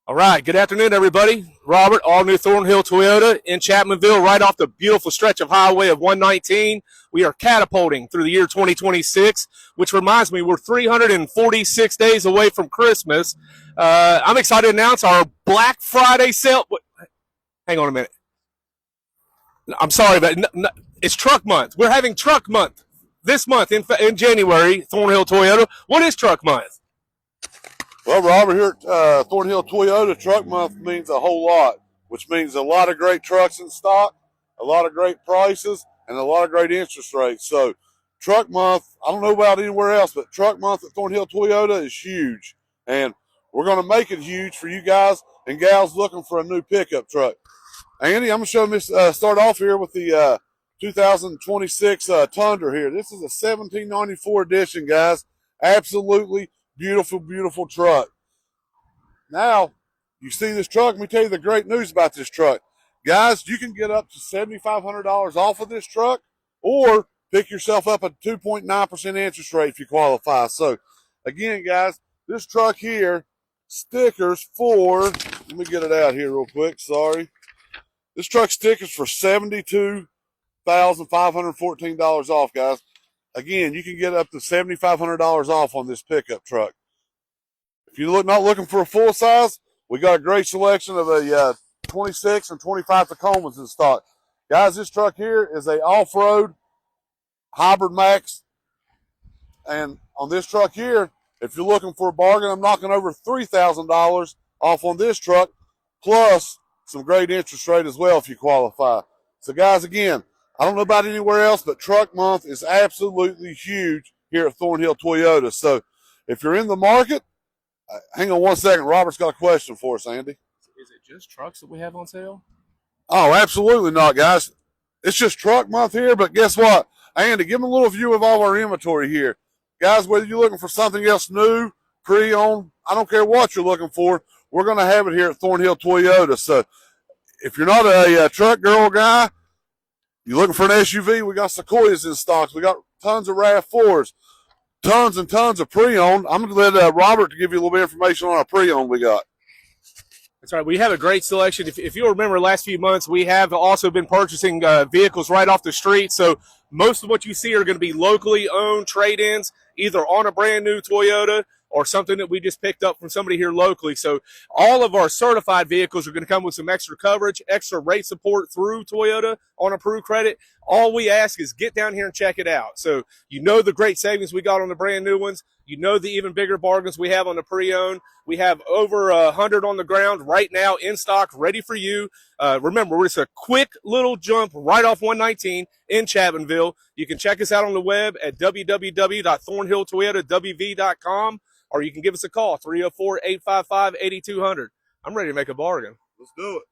All right, good afternoon, everybody. Robert, all new Thornhill Toyota in Chapmanville, right off the beautiful stretch of Highway of 119. We are catapulting through the year 2026, which reminds me we're 346 days away from Christmas. I'm excited to announce our Black Friday sale. Hang on a minute. I'm sorry, but it's Truck Month. We're having Truck Month this month in January, Thornhill Toyota. What is Truck Month? Well, Robert, here at Thornhill Toyota, Truck Month means a whole lot, which means a lot of great trucks in stock, a lot of great prices, and a lot of great interest rates. So, Truck Month, I don't know about anywhere else, but Truck Month at Thornhill Toyota is huge. And we're going to make it huge for you guys and gals looking for a new pickup truck. Andy, I'm going to show this, start off here with the 2026 Tundra here. This is a 1794 edition, guys. Absolutely beautiful, beautiful truck. Now, you see this truck. Let me tell you the great news about this truck. Guys, you can get up to $7,500 off of this truck or pick yourself up a 2.9% interest rate if you qualify. So, again, guys, this truck here, stickers for, let me get it out here real quick, sorry. This truck stickers for $72,514 off, guys. Again, you can get up to $7,500 off on this pickup truck. If you're not looking for a full size, we got a great selection of a 26 and 25 Tacomas in stock. Guys, this truck here is a off-road hybrid max. And on this truck here, if you're looking for a bargain, I'm knocking over $3,000 off on this truck, plus some great interest rate as well if you qualify. So, guys, again, I don't know about anywhere else, but Truck Month is absolutely huge here at Thornhill Toyota. So if you're in the market, hang on one second. Robert's got a question for us, Andy. Is it just trucks that we have on sale? Oh, absolutely not, guys. It's just Truck Month here, but guess what? Andy, give them a little view of all our inventory here. Guys, whether you're looking for something else new, pre-owned, I don't care what you're looking for, we're going to have it here at Thornhill Toyota. So if you're not a truck girl guy, you're looking for an SUV, we got Sequoias in stocks. We got tons of RAV4s, tons and tons of pre-owned. I'm going to let Robert to give you a little bit of information on our pre-owned we got. That's right. We have a great selection. If you'll remember, last few months, we have also been purchasing vehicles right off the street. So most of what you see are going to be locally owned trade-ins, either on a brand new Toyota or something that we just picked up from somebody here locally. So all of our certified vehicles are going to come with some extra coverage, extra rate support through Toyota on approved credit. All we ask is get down here and check it out. So you know the great savings we got on the brand new ones. You know the even bigger bargains we have on the pre-owned. We have over 100 on the ground right now in stock, ready for you. Remember, we're just a quick little jump right off 119 in Chapmanville. You can check us out on the web at www.thornhilltoyotawv.com, or you can give us a call, 304-855-8200. I'm ready to make a bargain. Let's do it.